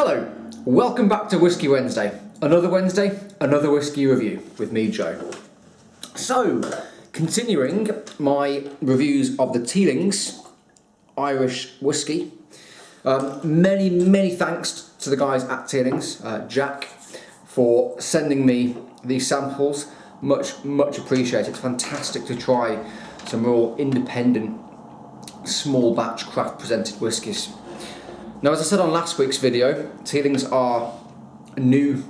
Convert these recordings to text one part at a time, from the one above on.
Hello, welcome back to Whisky Wednesday. Another Wednesday, another whisky review with me, Joe. So, continuing my reviews of the Teeling's Irish whisky. Many thanks to the guys at Teeling's, Jack, for sending me these samples. Much appreciated. It's fantastic to try some real independent, small batch craft presented whiskies. Now, as I said on last week's video, Teeling's are a new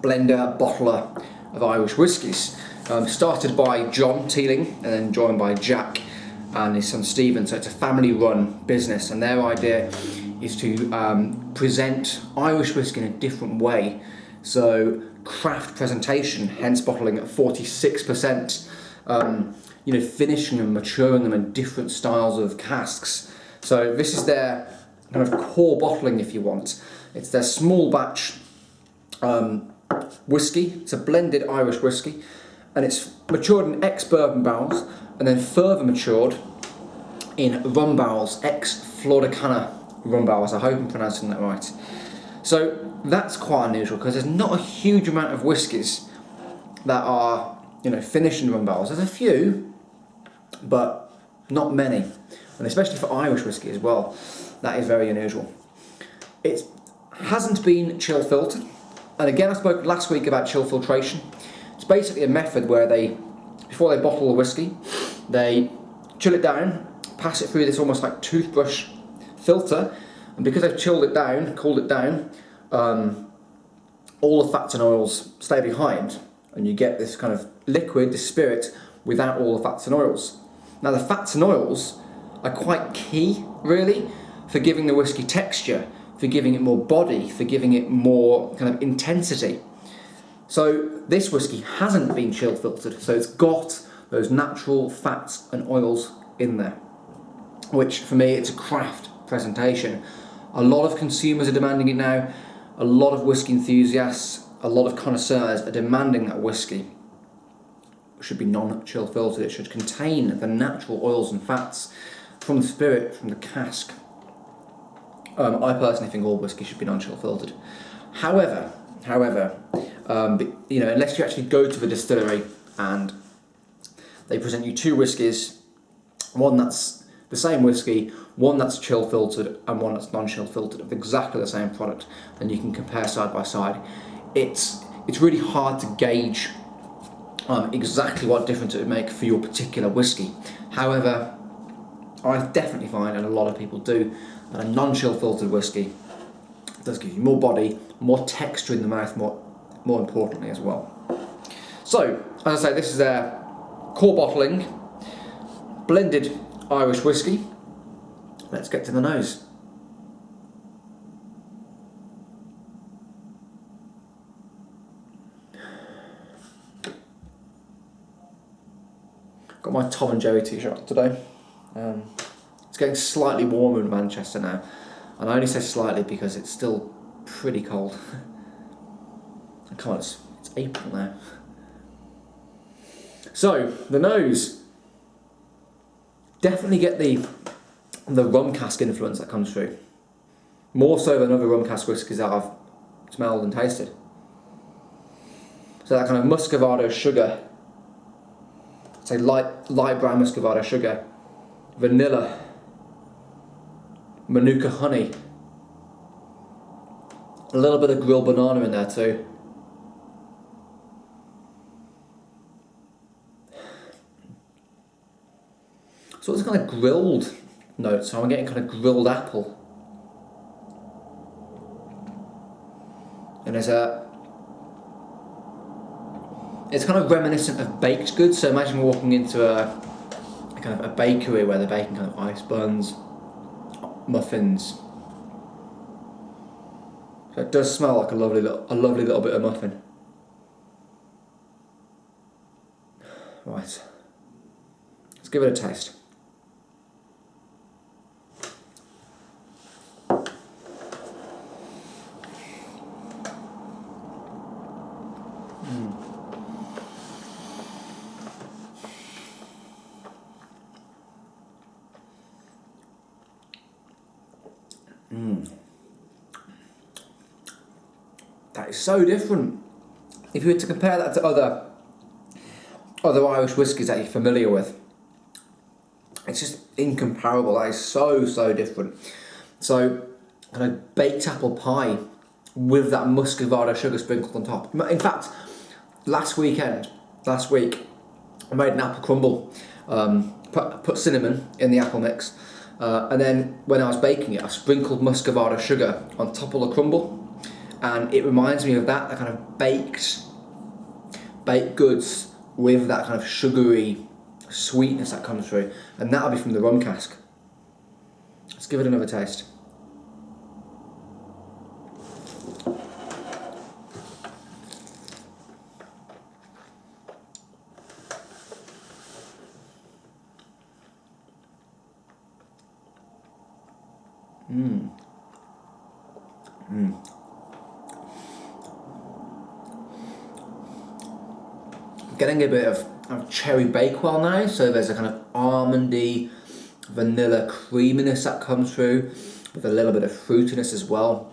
blender, bottler of Irish whiskies. Started by John Teeling and then joined by Jack and his son Stephen. So it's a family-run business, and their idea is to present Irish whiskey in a different way. So craft presentation, hence bottling at 46%. Finishing and maturing them in different styles of casks. So this is their kind of core bottling, if you want. It's their small batch whiskey. It's a blended Irish whiskey, and it's matured in ex-bourbon barrels and then further matured in rum barrels, ex-Flor de Cana rum barrels. I hope I'm pronouncing that right. So that's quite unusual because there's not a huge amount of whiskies that are, finished in rum barrels. There's a few, but not many, and especially for Irish whiskey as well. That is very unusual. It hasn't been chill filtered, and again I spoke last week about chill filtration. It's basically a method where before they bottle the whiskey, they chill it down, pass it through this almost like toothbrush filter, and because they've cooled it down, all the fats and oils stay behind, and you get this kind of liquid, this spirit, without all the fats and oils. Now the fats and oils are quite key, really, for giving the whiskey texture, for giving it more body, for giving it more kind of intensity. So this whiskey hasn't been chill filtered, so it's got those natural fats and oils in there, which for me, it's a craft presentation. A lot of consumers are demanding it now. A lot of whiskey enthusiasts, a lot of connoisseurs are demanding that whiskey should be non-chill filtered. It should contain the natural oils and fats from the spirit, from the cask. I personally think all whiskey should be non-chill filtered. However, unless you actually go to the distillery and they present you two whiskies, one that's the same whiskey, one that's chill filtered and one that's non-chill filtered of exactly the same product, and you can compare side by side, it's really hard to gauge exactly what difference it would make for your particular whiskey. However, I definitely find, and a lot of people do, that a non-chill filtered whiskey does give you more body, more texture in the mouth, more importantly as well. So, as I say, this is their core bottling, blended Irish whiskey. Let's get to the nose. Got my Tom and Jerry t-shirt today. It's getting slightly warmer in Manchester now, and I only say slightly because it's still pretty cold. Come on, it's April now. So the nose, definitely get the rum cask influence that comes through, more so than other rum cask whiskies that I've smelled and tasted. So that kind of muscovado sugar, say light brown muscovado sugar, vanilla, manuka honey, a little bit of grilled banana in there too. So it's kind of grilled notes, so I'm getting kind of grilled apple. And it's kind of reminiscent of baked goods, so imagine walking into a kind of a bakery where they're baking kind of ice buns, muffins. So it does smell like a lovely little bit of muffin. Right, let's give it a taste. That is so different. If you were to compare that to other Irish whiskies that you're familiar with, it's just incomparable. That is so, so different. So, kind of baked apple pie with that muscovado sugar sprinkled on top. In fact, last week, I made an apple crumble. Put cinnamon in the apple mix, and then when I was baking it, I sprinkled muscovado sugar on top of the crumble, and it reminds me of that kind of baked goods with that kind of sugary sweetness that comes through, and that'll be from the rum cask. Let's give it another taste. Getting a bit of cherry bakewell now, so there's a kind of almondy, vanilla creaminess that comes through, with a little bit of fruitiness as well.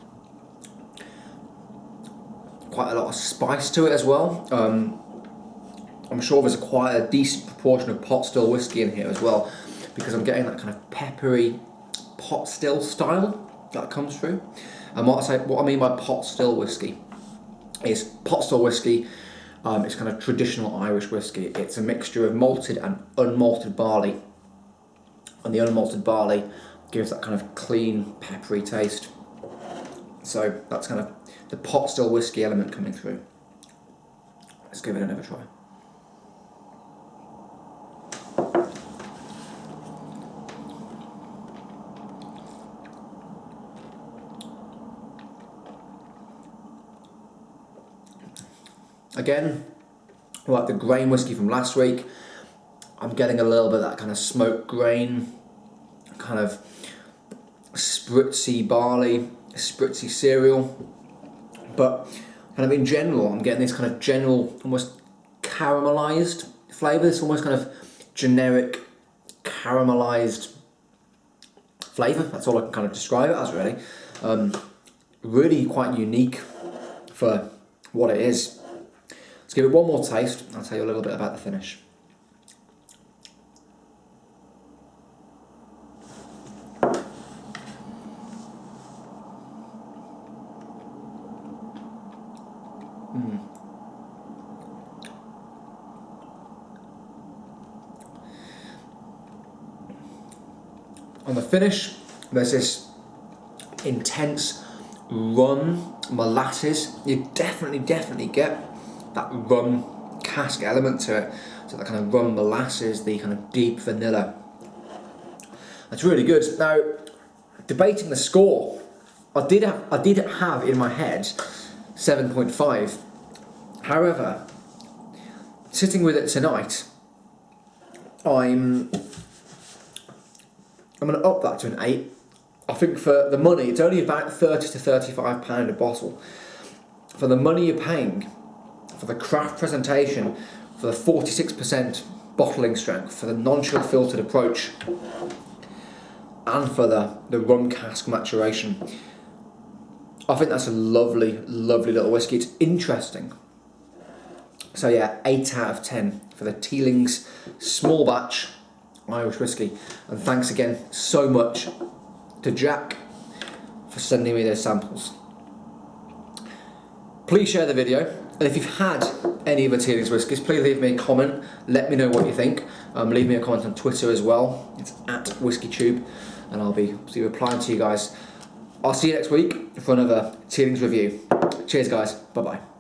Quite a lot of spice to it as well. I'm sure there's quite a decent proportion of pot still whiskey in here as well, because I'm getting that kind of peppery pot still style that comes through. And what I mean by pot still whiskey is pot still whiskey. It's kind of traditional Irish whiskey. It's a mixture of malted and unmalted barley, and the unmalted barley gives that kind of clean, peppery taste. So that's kind of the pot still whiskey element coming through. Let's give it another try. Again, like the grain whiskey from last week, I'm getting a little bit of that kind of smoked grain, kind of spritzy barley, spritzy cereal, but kind of in general, I'm getting this kind of general, almost caramelized flavour, this almost kind of generic caramelized flavour. That's all I can kind of describe it as, really. Really quite unique for what it is. Let's give it one more taste. I'll tell you a little bit about the finish. On the finish, there's this intense rum molasses. You definitely get that rum cask element to it. So that kind of rum molasses, the kind of deep vanilla. That's really good. Now, debating the score, I did have in my head 7.5. However, sitting with it tonight, I'm going to up that to an 8. I think for the money, it's only about £30 to £35 a bottle. For the money you're paying, for the craft presentation, for the 46% bottling strength, for the non-chill filtered approach, and for the rum cask maturation, I think that's a lovely, lovely little whiskey. It's interesting. So yeah, 8 out of 10 for the Teeling's small batch Irish whiskey. And thanks again so much to Jack for sending me those samples. Please share the video, and if you've had any of the Teeling's whiskies, please leave me a comment, let me know what you think. Leave me a comment on Twitter as well, it's at WhiskyTube, and I'll be replying to you guys. I'll see you next week for another Teeling's review. Cheers guys, bye bye.